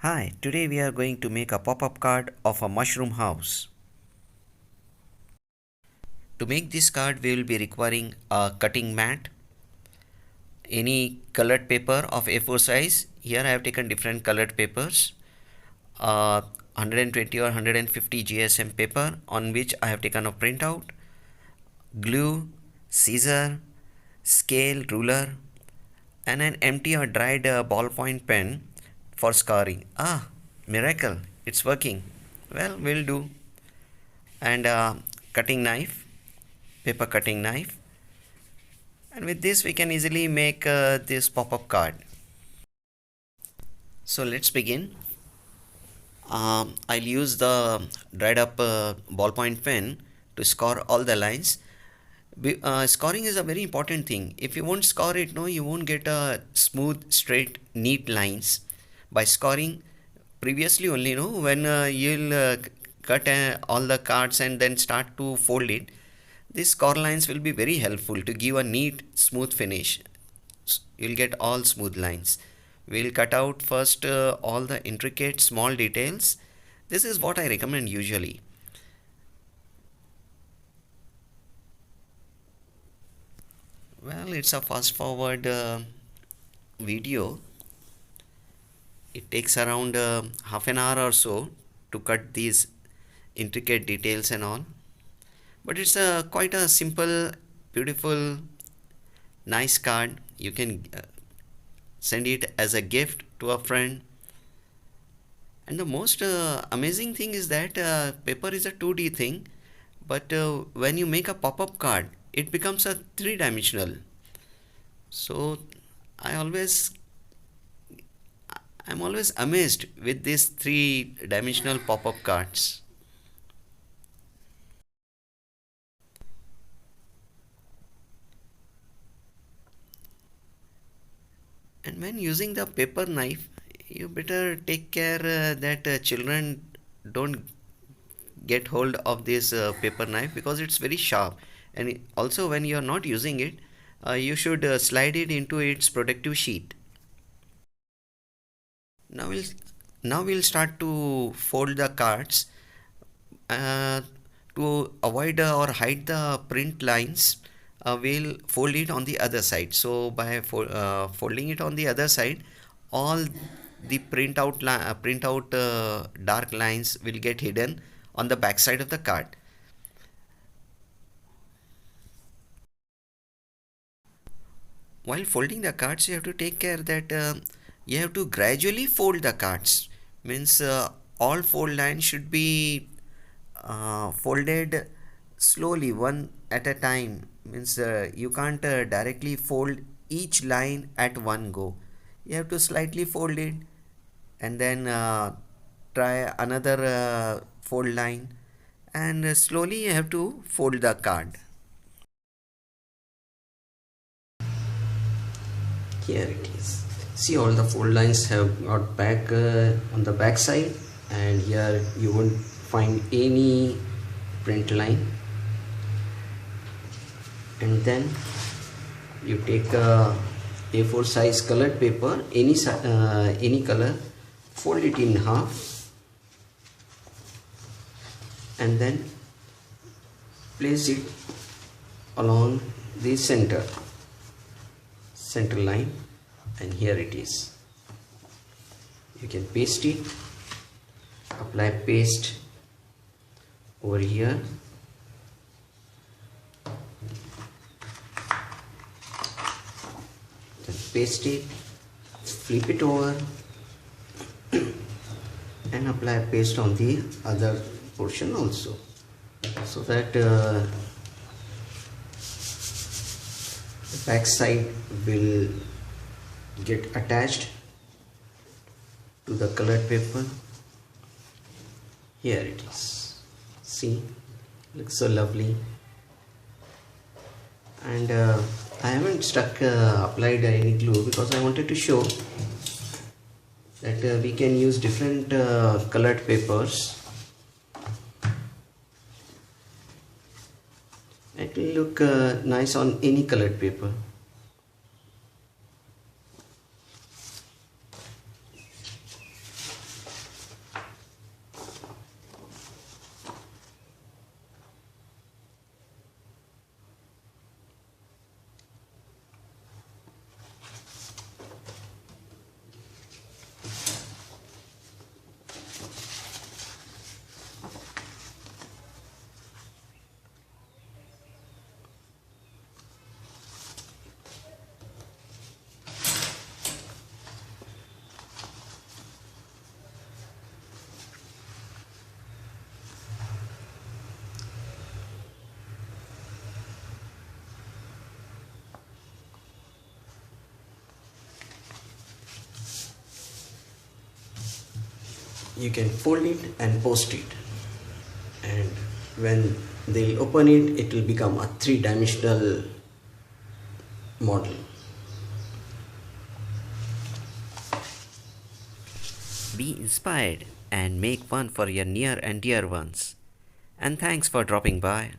Hi, today we are going to make a pop-up card of a mushroom house. To make this card, we will be requiring a cutting mat, any colored paper of A4 size. Here I have taken different colored papers, 120 or 150 GSM paper on which I have taken a printout, glue, scissor, scale, ruler, and an empty or dried ballpoint pen for scoring. Ah, miracle, it's working. Well, will do. And cutting knife, paper cutting knife, and with this we can easily make this pop-up card. So let's begin. I'll use the dried up ballpoint pen to score all the lines. Scoring is a very important thing. If you won't score it, no, you won't get a smooth, straight, neat lines. By scoring, previously only, no, when you'll cut all the cards and then start to fold it, these score lines will be very helpful to give a neat, smooth finish. You'll get all smooth lines. We'll cut out first all the intricate small details. This is what I recommend usually. Well, it's a fast forward video. It takes around half an hour or so to cut these intricate details and all. But it's quite a simple, beautiful, nice card. You can send it as a gift to a friend. And the most amazing thing is that paper is a 2D thing, but when you make a pop-up card, it becomes a three-dimensional. So I always I'm always amazed with these three-dimensional pop-up cards. And when using the paper knife, you better take care that children don't get hold of this paper knife because it's very sharp. And also, when you are not using it, you should slide it into its protective sheet. Now we'll now we'll start to fold the cards uh, to avoid or hide the print lines. We'll fold it on the other side. So by folding it on the other side, all the printout dark lines will get hidden on the back side of the card. While folding the cards, you have to take care that you have to gradually fold the cards. Means all fold lines should be folded slowly, one at a time. Means you can't directly fold each line at one go. You have to slightly fold it and then try another fold line, and slowly you have to fold the card. Here it is. See, all the fold lines have got back on the back side, and here you won't find any print line. And then you take a A4 size colored paper, any color, fold it in half, and then place it along the center line, and here it is. You can paste it, apply paste over here, then paste it, flip it over and apply paste on the other portion also, so that the back side will get attached to the colored paper. Here it is. See, looks so lovely. And I haven't applied any glue because I wanted to show that we can use different colored papers. It will look nice on any colored paper. You can fold it and post it, and when they'll open it, it will become a three-dimensional model. Be inspired and make one for your near and dear ones. And thanks for dropping by.